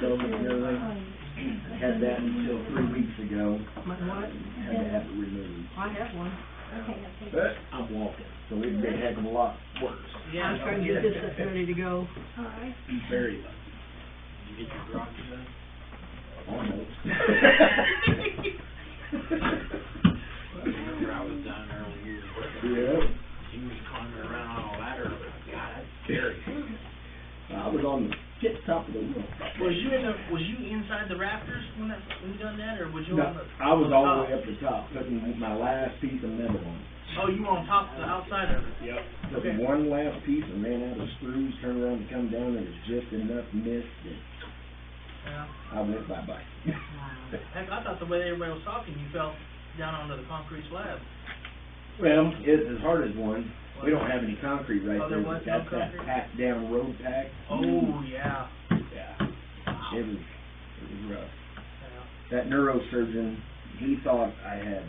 fulfillment and everything. Had that until 3 weeks ago. My what? Had to have it removed. I have one. But I'm walking, so it'd be a heck of a lot worse. Yeah. I'm trying to get this ready to go. Alright. Very much. Did you get your garage done? Almost. Remember I was down there when you was working. Yeah. You was climbing around on a ladder. God, that's scary. I was on the tip top of the roof. Was you inside the rafters when you done that, or was you No, on the? I was on all top? the way up the top, putting my last piece of metal on. Oh, you were on top, the outside of it. Yep. Okay. Took one last piece and ran out of screws, turned around to come down, there was just enough mist that Yeah. I went bye-bye. Heck, I thought the way everybody was talking, you fell down onto the concrete slab. Well, it's as hard as one. We don't have any concrete right Oh, there, there was but no that's that concrete? packed down road pack. Oh, yeah. Yeah. It was rough. Yeah. That neurosurgeon, he thought I had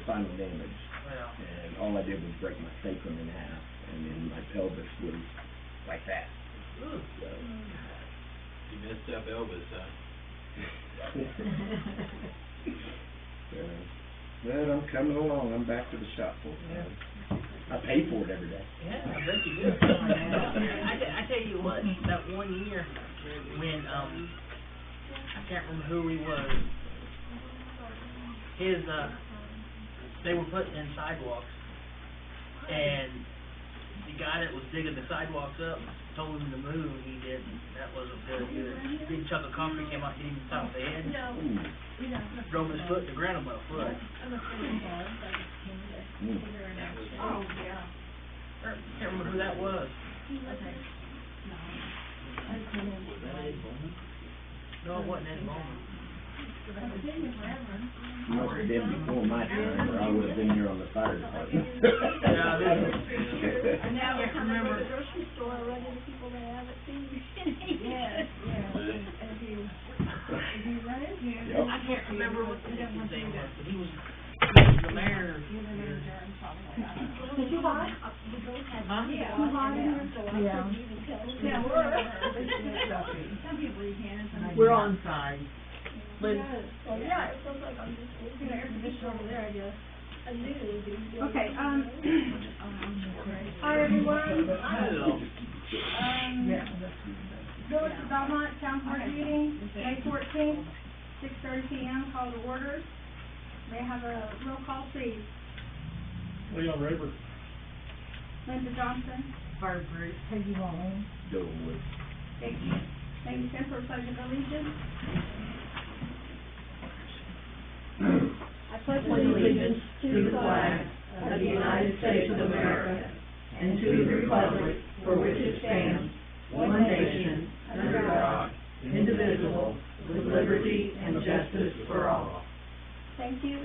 spinal damage, Yeah. and all I did was break my sacrum in half, and then my pelvis was like that. Ooh. So, You messed up Elvis, huh? But I'm coming along. I'm back to the shop full time. I pay for it every day. Yeah, I bet you did. I tell you what, that one year when I can't remember who he was. His they were putting in sidewalks, and the guy that was digging the sidewalks up told him to move, and he didn't. That wasn't good either. Big chunk of concrete came out, hit him in the top of the head, Ooh. drove his foot to the ground with a foot. Mm. Oh, yeah. I can't remember who that was. No, it wasn't Ed Bowman. Must have been before my time, or I would have been here on the fire department. Yeah, Now I remember the grocery store, I run into people that have it too. Yes, yeah. If you run in here. Yep. I can't remember what his name was, but he was the mayor. Did you buy? Huh? Yeah. You bought in here, so I Yeah. couldn't even tell. Yeah, Some people you can, some people. We're on side. Lynn. Yeah, so yeah, it feels like I'm just, air conditioner over there, I guess. I knew it would be. Okay, hi everyone. Village of Belmont Town Board meeting, May 14th, 6:30 PM, call to order. May I have a roll call, please? Leon Rayburn. Linda Johnson. Barb Bruce. Peggy Long. Dolewood. Thank you. Thank you, Ken, for pledge of allegiance. I pledge Allegiance to the flag of the United States of America and to the republic for which it stands, one nation, under God, indivisible, with liberty and justice for all. Thank you.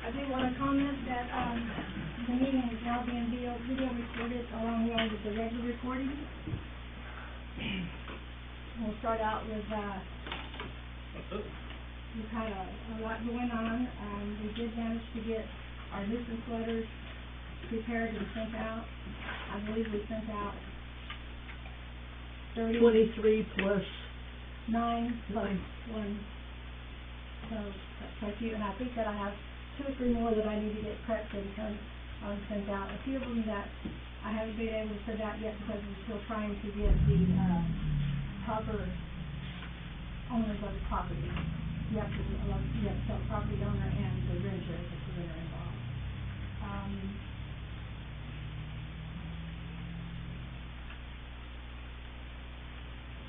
I do want to comment that, the meeting is now being video recorded along with the regular recording. We'll start out with, we've had a lot going on. We did manage to get our nuisance letters prepared and sent out. I believe we sent out 23 plus 9 9. one. So that's quite a few, and I think that I have 2 or 3 more that I need to get corrected and sent out. A few of them that I haven't been able to send out yet because we're still trying to get the proper owners of the property. You have to tell the property owner and the renter if the renter involved.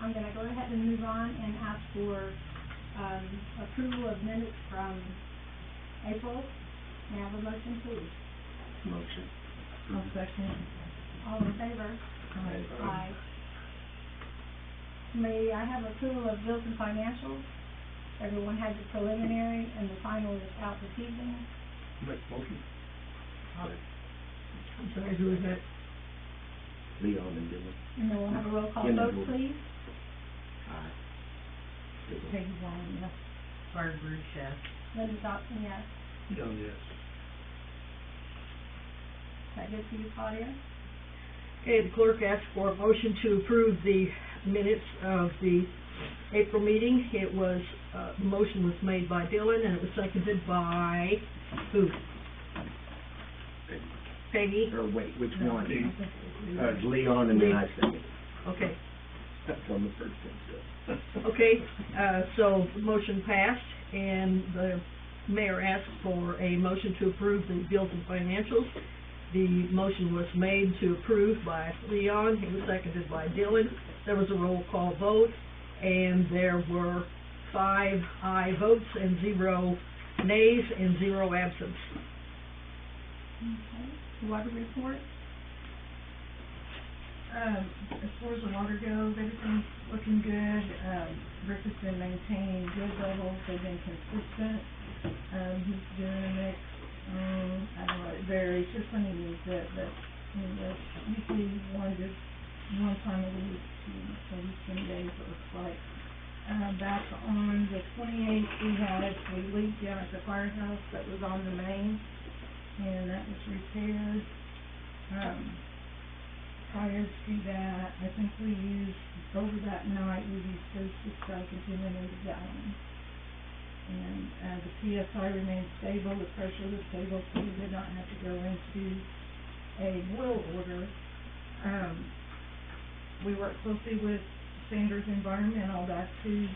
I'm gonna go ahead and move on and ask for approval of minutes from April. May I have a motion, please? Motion. I'll second. All in favor? Aye. May I have approval of bills and financials? Everyone had the preliminary and the final is out this evening. Make motion. I'm sorry, who is that? Leon and Dylan. And then we'll have a roll call Yeah, no, vote, we'll- please. Aye. Peggy Long, yes. Barb Bruce, yes. Linda Dotson, yes. Young, yes. Is that good for you, Claudia? Okay, the clerk asked for a motion to approve the minutes of the April meeting, it was, the motion was made by Dylan, and it was seconded by, who? Peggy? Or wait, which No. one? Leon and then I second. Okay. That's on the first one, Okay, so the motion passed, and the mayor asked for a motion to approve the bills and financials. The motion was made to approve by Leon, it was seconded by Dylan. There was a roll call vote, and there were 5 aye votes and 0 nays and 0 absence. Okay. Water report? As far as the water goes, everything's looking good. Rick has been maintaining good levels, they've been consistent. He's doing a mix, I don't know, it varies, just when he needs it, but, usually one time a week, maybe 10 days, it looks like. Back on the 28th, we had a leak down at the firehouse that was on the main, and that was repaired. Prior to that, I think we used, over that night, we used 36,000 gallons. And, the PSI remained stable, the pressure was stable, so we did not have to go into a boil order. We work closely with Sanders Environmental, that's whose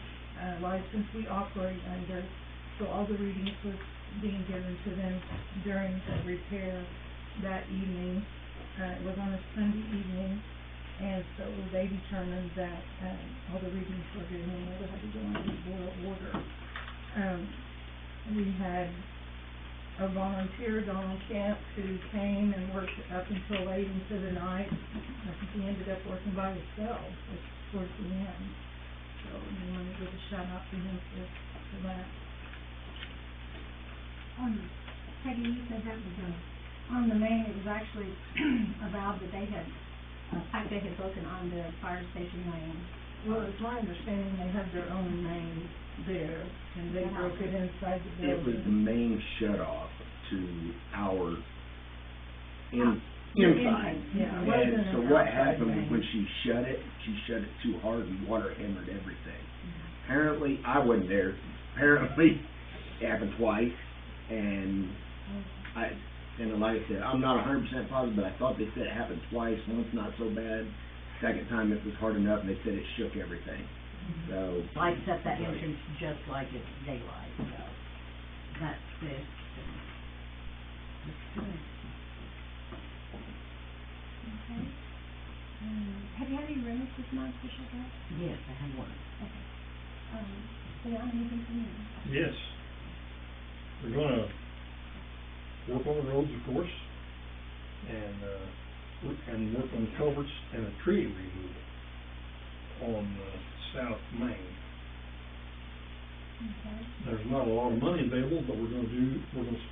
license we operate under, so all the readings was being given to them during the repair that evening. It was on a Sunday evening, and so they determined that all the readings were good, and we never had to go into boil order. We had a volunteer, Donald Camp, who came and worked up until late into the night. I think he ended up working by himself towards the end. So we want to give a shout out to him for that. Peggy, you said that was on the main, it was actually a valve that they had, pipe they had broken on the fire station main. Well, it's my understanding they have their own main there, and they broke it inside the It was the building. main shut-off to our inside. Yeah, it wasn't And so an what outside happened main. when she shut it too hard and water hammered everything. Apparently, I wasn't there, apparently it happened twice, and like I said, I'm not 100% positive, but I thought they said it happened twice, once not so bad, second time it was hard enough, and they said it shook everything, so. Lights up that entrance just like it's daylight, so that's fixed. Looks good. Okay. Have you had any rooms this month, Bishop? Yes, I have one. Okay. Leon, anything from you? Yes. We're gonna work on the roads, of course, and work on culverts and a tree removal on, South Main. Okay. There's not a lot of money available, but we're gonna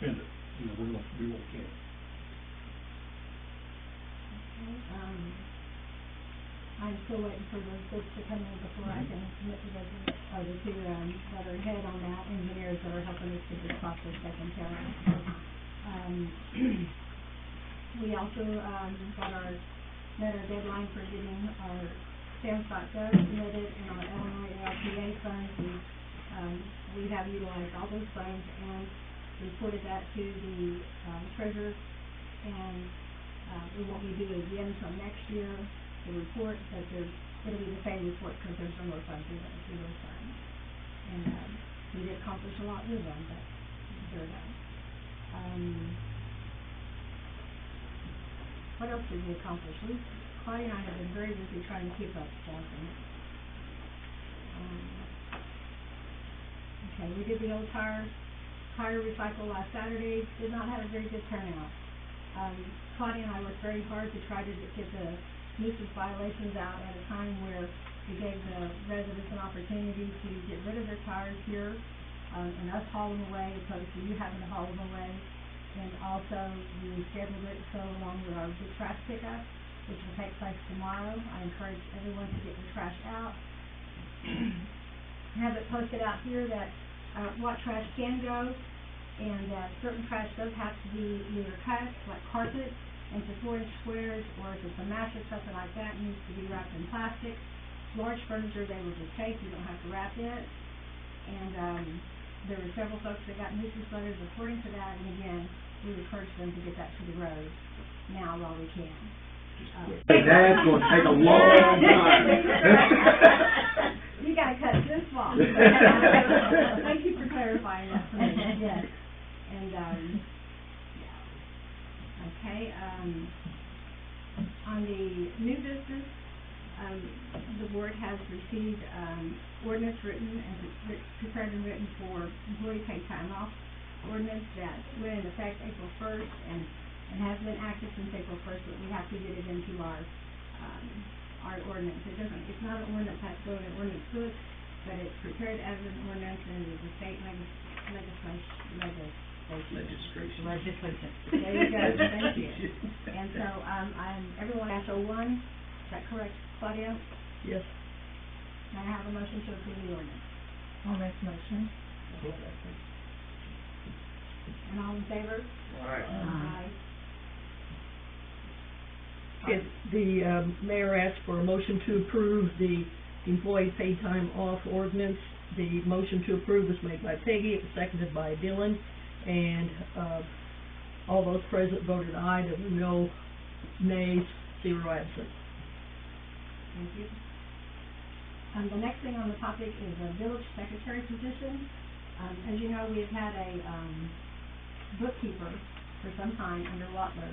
spend it, we're gonna do what we can. Okay. I'm still waiting for those bids to come in before I can commit to the two, that are ahead on that, engineers that are helping us get this process taken care of. We also, met our deadline for getting our SAMHSA submitted and our Illinois LPA funds. We have utilized all those funds and reported that to the, treasurer, and, we won't be doing it again until next year, the report, but it'll be the same report, because there's no more funds through those funds. And, we did accomplish a lot with them, but they're done. What else did we accomplish? Claudia and I have been very busy trying to keep up stuff, and, okay, we did the old tire recycle last Saturday, did not have a very good turnout. Claudia and I worked very hard to try to get the nuisance violations out at a time where we gave the residents an opportunity to get rid of their tires here, and us haul them away, opposed to you having to haul them away. And also, we scheduled it so along with our big trash pickup, which will take place tomorrow. I encourage everyone to get their trash out. Have it posted out here that, what trash can go, and that certain trash does have to be either cut, like carpet, into 4-inch squares, or if it's a mattress, something like that, it needs to be wrapped in plastic. large furniture, they will just take, you don't have to wrap it. And, there were several folks that got nuisance letters according to that, and again, we encourage them to get that to the road now while we can. Hey, that's gonna take a long time. You gotta cut this long. Thank you for clarifying that for me, yes. And, okay, on the new business, the board has received, ordinance written and prepared and written for employee paid time off ordinance that went into effect April 1st and has been active since April 1st, but we have to get it into our ordinance. It's not an ordinance, has to go in an ordinance book, but it's prepared as an ordinance and is a state legislation. Legislation. There you go, thank you. And so, everyone has #01, is that correct, Claudia? Yes. May I have a motion to approve the ordinance? I'll make the motion. And all in favor? Aye. Yes, the, mayor asked for a motion to approve the employee paid time off ordinance. The motion to approve was made by Peggy, it was seconded by Dylan, and, all those present voted aye, there were no nays, 0 absent. Thank you. The next thing on the topic is a village secretary position. As you know, we've had a, bookkeeper for some time under Watler,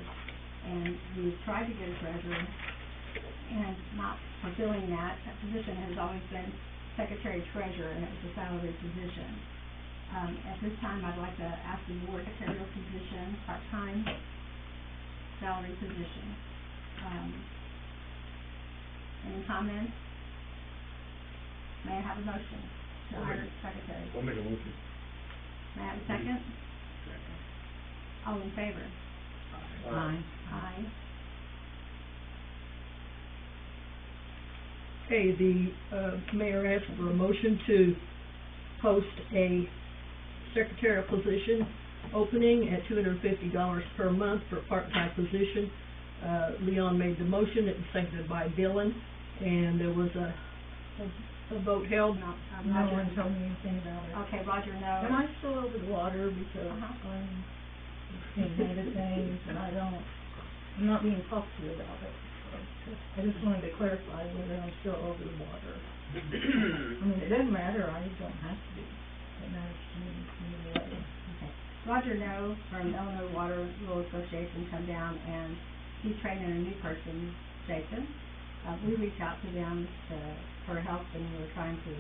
and we've tried to get a treasurer, and not fulfilling that. That position has always been secretary treasurer, and it was a salaried position. At this time, I'd like to ask the board to secretarial position, part-time, salary position. Any comments? May I have a motion to hire secretary? I'll make a motion. May I have a second? All in favor? Aye. Aye. Okay, the, mayor asked for a motion to post a secretarial position opening at $250 per month for a part-time position. Leon made the motion, it was seconded by Dylan, and there was a vote held. No, No Roger. one told me anything about it. Okay, Roger, no. Am I still over the water because Uh-huh. I'm seeing negative things and I'm not being talked to about it. I just wanted to clarify whether I'm still over the water. I mean, it doesn't matter, I don't have to be. It matters to me either way. Okay. Roger No from Illinois Water Rural Association come down, and he's training a new person, Jason. We reached out to them for help, and we were trying to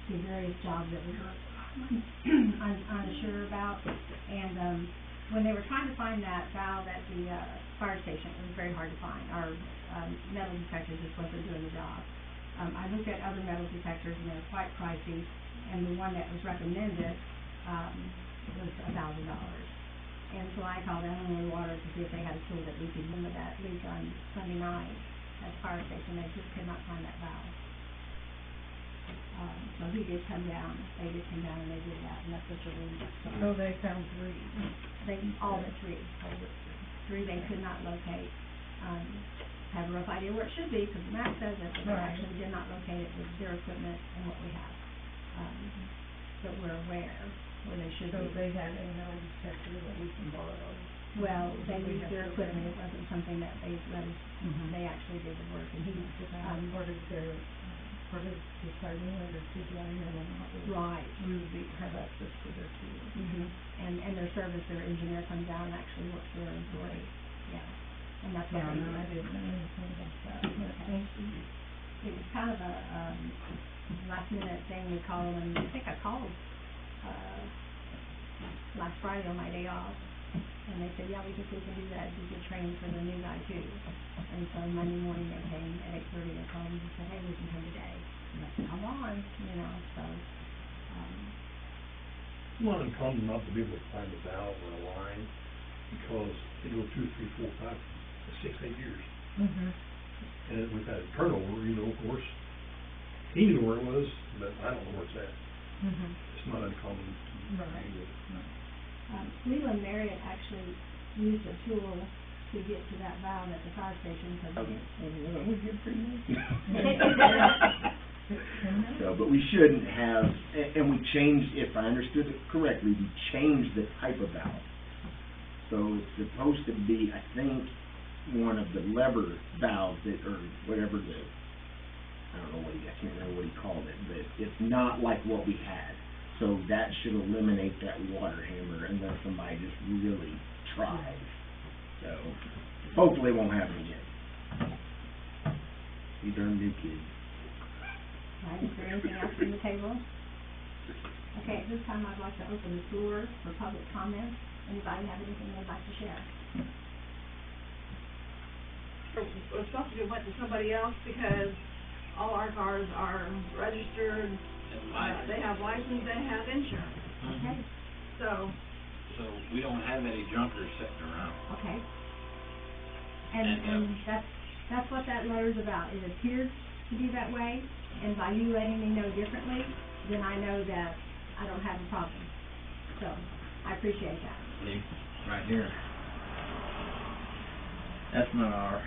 see various jobs that we were unsure about. And when they were trying to find that valve at the fire station, it was very hard to find. Our metal detectors just wasn't doing the job. I looked at other metal detectors, and they were quite pricey, and the one that was recommended was $1,000. And so I called Illinois Water to see if they had a tool that we could limit that leak on Sunday night at the fire station. They just could not find that valve. So he did come down, they did come down and they did that, and that's what you're reading. So they found 3. All but 3. 3 they could not locate. Have a rough idea where it should be, because the map says it, but they Right. actually did not locate it with their equipment and what we have. But we're aware where they should So be. they had a metal detector that we can borrow. Well, they used their equipment, it wasn't something that they let us, Mhm. they actually did the work, and he, Part of their, part of deciding whether to join them or not. right. We would have access to their tools. And their service, their engineer comes out and actually works for their employees, yeah. And that's what Yeah, they no, I did. didn't know anything about that, but thank you. It was kind of a, last minute thing, we called them, I think I called, last Friday on my day off, and they said, yeah, we think we can do that, do good training for the new guy too. And so Monday morning they came at 8:30, they called me and said, hey, we can come today. And I said, come on, so, It's not uncommon not to be able to find a valve or a line, because they go 2, 3, 4, 5, 6, 8 years. And we've had turnover, of course. He knew where it was, but I don't know where it's at. It's not uncommon to Right. do it. Leland Marriott actually used a tool to get to that valve at the fire station, because Okay. Well, we get pretty much. So, but we shouldn't have, and we changed, if I understood it correctly, we changed the type of valve. So it's supposed to be, I think, one of the lever valves that, or whatever the, I don't know what I can't remember what he called it, but it's not like what we had. So that should eliminate that water hammer unless somebody just really tries. So hopefully it won't happen again. These are new kids. Right, is there anything else on the table? Okay, at this time I'd like to open the floor for public comments. Anybody have anything they'd like to share? We're supposed to give it to somebody else because all our cars are registered, they have license, they have insurance, Okay, so. So we don't have any junkers sitting around. okay. And that's what that letter's about. It appears to be that way, and by you letting me know differently, then I know that I don't have a problem. So, I appreciate that. See, right here. That's not our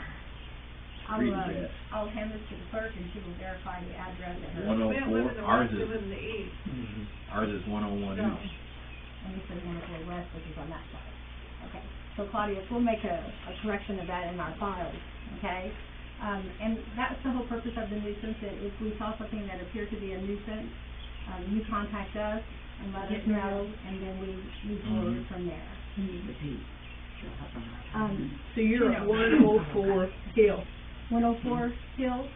street address. I'll hand this to the clerk and she will verify the address at her. 104, ours We is, live in the east, ours is 101 so. east. And this is 104 west, which is on that side. Okay, so Claudia, we'll make a correction of that in our files, okay? And that's the whole purpose of the nuisance, that if we saw something that appeared to be a nuisance, you contact us and let us know, and then we move forward from there. Can you repeat? So you're at 104 Hill. 104 Hill,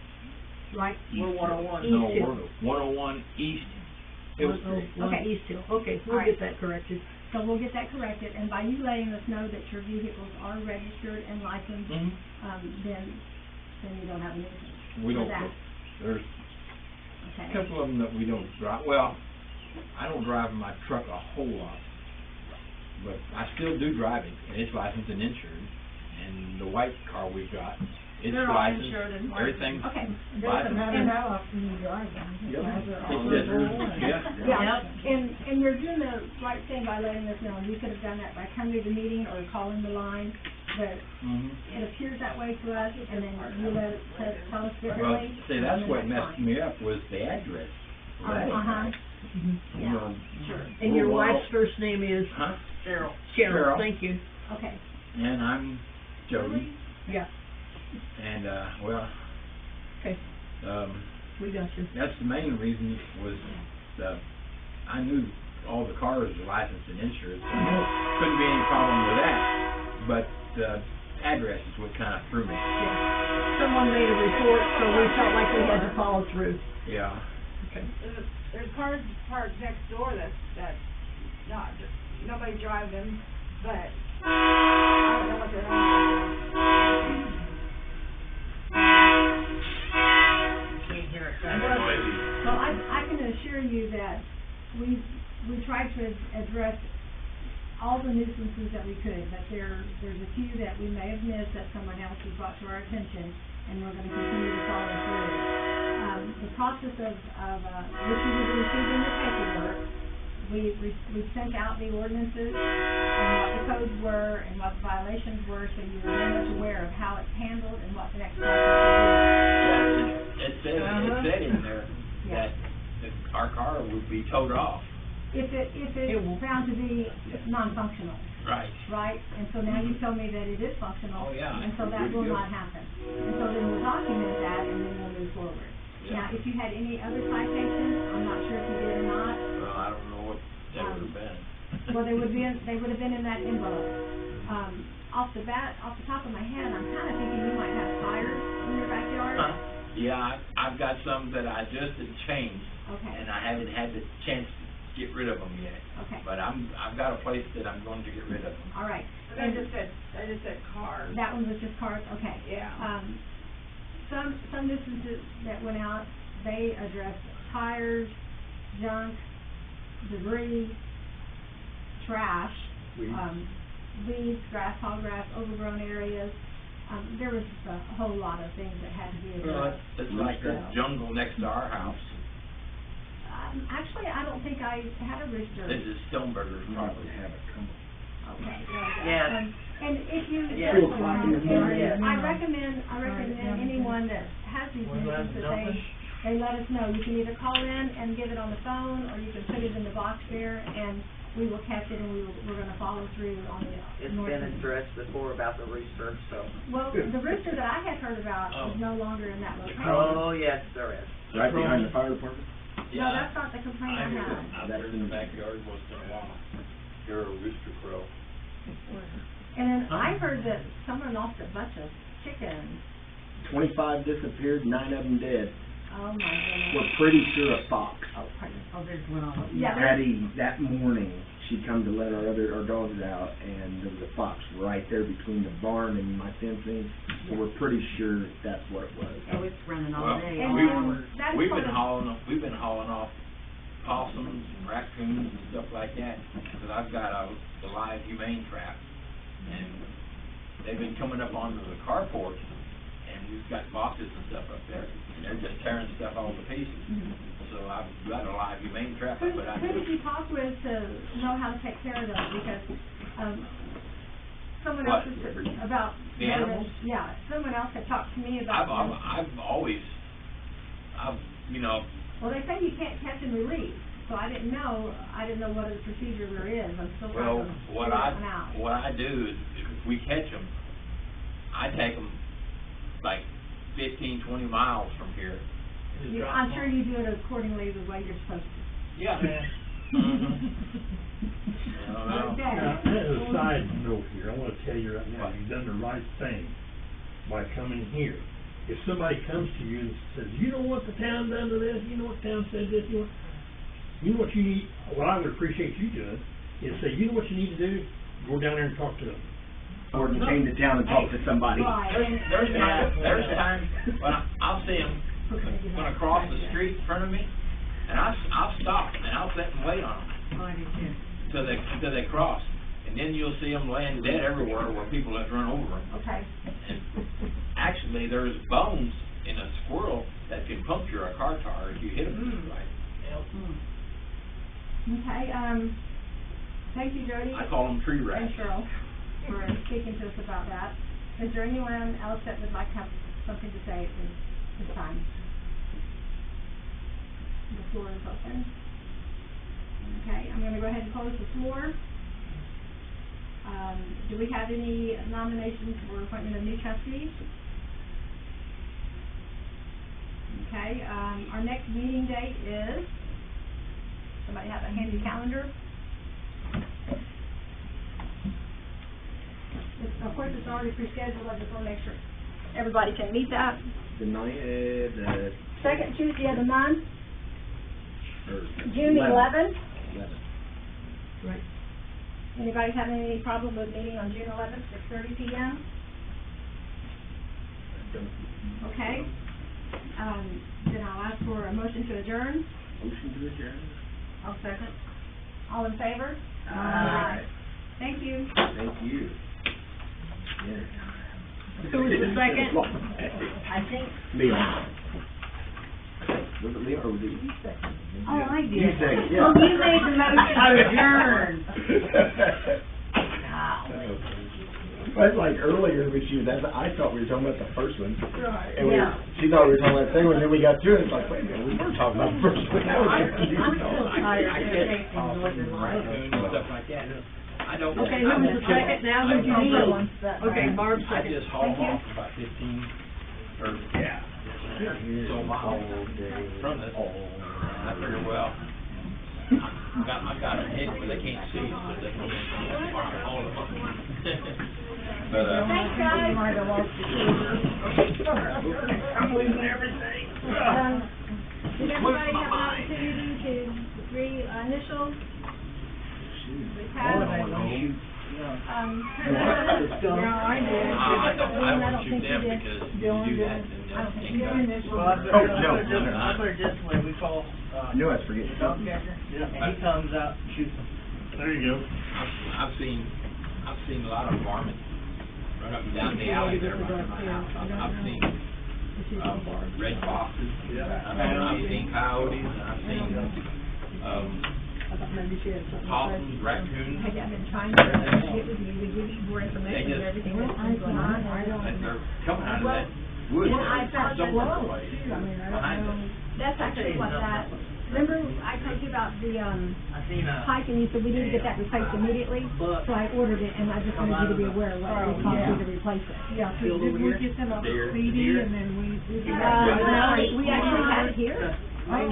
Right, East we're Hill. 101 No, East Hill. we're 101 East Hill Street. Okay. East Hill, okay, All right. that corrected. so we'll get that corrected, and by you letting us know that your vehicles are registered and licensed, Mhm. then you don't have a nuisance. We with don't, that. there's Okay. a couple of them that we don't drive, well, I don't drive my truck a whole lot, but I still do drive it, and it's licensed and insured, and the white car we've got, it's They're all licensed, insured and licensed. everything's Okay. licensed. how often you drive them. Yep. Because they're all It's just- over. yeah. And you're doing the right thing by letting us know. You could have done that by coming to the meeting or calling the line, but Mhm. it appears that way to us, and then you let us tell us Well, differently. see, that's and what then messed fine. me up was the address. That ain't Uh-huh. right. You know, Sure. And your we're wife's first name is? Huh? Cheryl. Cheryl. Thank you. Okay. And I'm Jody, Yeah, and, well, okay, we got you. that's the main reason was, I knew all the cars were licensed and insured, so I knew couldn't be any problem with that, but the address is what kind of threw me. Yeah. Someone made a report, so we felt like we had to follow through. Yeah. Okay. There's cars parked next door that's not, nobody drives them, but I don't know what their own is. Can't hear it. Well, I can assure you that we tried to address all the nuisances that we could, but there's a few that we may have missed that someone else has brought to our attention, and we're gonna continue to follow through. The process of which you would receive in your paperwork, we sent out the ordinances and what the codes were and what the violations were, so you were very much aware of how it's handled and what the next process It said in there Yeah. that our car would be towed off. would be. If it's found to be non-functional, Right. right? And so now you tell me that it is functional. Oh, yeah. And so that Good will deal. not happen. And so then we'll document that and then we'll move forward. Yeah. Now, if you had any other citations, I'm not sure if you did or not, Well, I don't know what they would have been. well, they would have been in that envelope. Off the top of my head, I'm kinda thinking you might have tires in your backyard. Huh? Yeah, I've got some that I just had changed, Okay, and I haven't had the chance to get rid of them yet. okay, But I've got a place that I'm going to get rid of them. all right. They just said cars. That one was just cars, okay. Yeah. Some nuisances that went out, they addressed tires, junk, debris, trash, Weeds. weeds, grass, tall grass, overgrown areas. There was just a whole lot of things that had to be Well, addressed. it's like the jungle next to our house. Actually, I don't think I had a rooster. This is Stoneberger's You probably property. have it come Okay. Yes. And if you. Yes. 2 o'clock in the morning. Yes. I recommend anyone that has these nuisance that they let us know. You can either call in and give it on the phone, or you can put it in the box there, and we will catch it, and we're gonna follow through on the It's north been end. addressed before about the rooster, so. Well, the rooster that I had heard about is no longer in that location. Oh, yes, there is. Right behind the fire department? No, that's not the complaint I had. I was in the backyard once in a while, hear a rooster crow. And then I heard that someone lost a bunch of chickens. 25 disappeared, 9 of them dead. Oh, my goodness. We're pretty sure a fox. Oh, pardon. Oh, there's one on. Yeah, Patty, that morning, she come to let our dogs out, and there was a fox right there between the barn and my fencing. So we're pretty sure that's what it was. Oh, it's running all Well, day. And all then hours. that's We've part been of- hauling off possums, raccoons, and stuff like that, because I've got a live humane trap, and they've been coming up onto the carport, and we've got boxes and stuff up there, and they're just tearing stuff all to pieces. So I've got a live humane trap I put out Who did there. you talk with to know how to take care of those? Because, someone What? else was, about. The animals? Yeah, someone else had talked to me about. them. I've always, you know, Well, they say you can't catch and release, so I didn't know what other procedure there is. I'm still well, trying to what figure that one out. I do is, if we catch them, I take them like 15, 20 miles from here. I'm sure you do it accordingly the way you're supposed to. Yeah. Okay. Now, as a side note here, I wanna tell you right now, you've done the right thing by coming here. If somebody comes to you and says, you know what the town done to this, you know what the town said this, you know what you need, what I would appreciate you doing, is say, you know what you need to do, go down there and talk to them. Or to change the town and talk to somebody. Right. There's times when I'll see them gonna cross the street in front of me, and I'll stop and I'll sit and wait on them Oh, I did too. till they cross, and then you'll see them laying dead everywhere where people have run over them. Okay. And actually, there's bones in a squirrel that can puncture a car tire if you hit them just right. Okay, thank you, Jody. I call them tree And rats. Cheryl for speaking to us about that. Is there anyone else that would like to have something to say at this time? The floor is open. Okay, I'm gonna go ahead and close the floor. Do we have any nominations for appointment of new trustees? Okay, our next meeting date is, somebody have a handy calendar? Of course, it's already pre-scheduled, I just wanna make sure everybody can meet that. The Second Tuesday of the month, or June 11th. 11th. Right. Anybody having any problem with meeting on June 11th, 6:30 p.m.? Okay. Then I'll ask for a motion to adjourn. Motion to adjourn. I'll second. All in favor? Aye. Thank you. Thank you. Yeah. Who was the second? I think, Leon. Was it Leon or was it you? oh, I did. You said, yeah. Well, you made the motion to adjourn. But like earlier with you, I thought we were talking about the first one. Right. And Yeah. she thought we were talking about the second one, then we got to it, it's like, wait a minute, we were talking about the first one. That was I'm confusing. still tired I of get tasting Northern Lights. raccoons and stuff like that. I don't. Okay, I who was won't the second kill 'em. now? I Who'd you don't need? kill 'em. Okay, Barb I second. just haul Thank them you. off about 15 or so miles from this. And I figure, well, I've got a head where they can't see, so they can haul them up. But Thanks, guys. I'm losing everything. Did everybody have an opportunity to initial? We have. Yeah, I did. I won't shoot them because if you do that, then I don't think they'll you think did. about it. Oh, no, no, no. I put it this way, we call, I knew I was forgetting. dog catcher, and he comes out and shoots them. There you go. I've seen a lot of varmints run up and down the alley there by my house. I've seen red foxes. I've seen coyotes, and I've seen maybe she had something to say. possums, raccoons. Hey, I've been trying to get with you to give you more information They and just- everything that's been going on. And they're coming out of that woods yeah, I thought somewhere Close, away too, I mean, I behind don't us. know. That's actually what that, remember I told you about the, I seen a, pipe and you said we need to get that replaced immediately? But- So I ordered it and I just wanted you to be aware of what it would cost you to replace it. Yeah, 'cause did we get them off Deer. CD and then we? No, we actually had it here. Oh,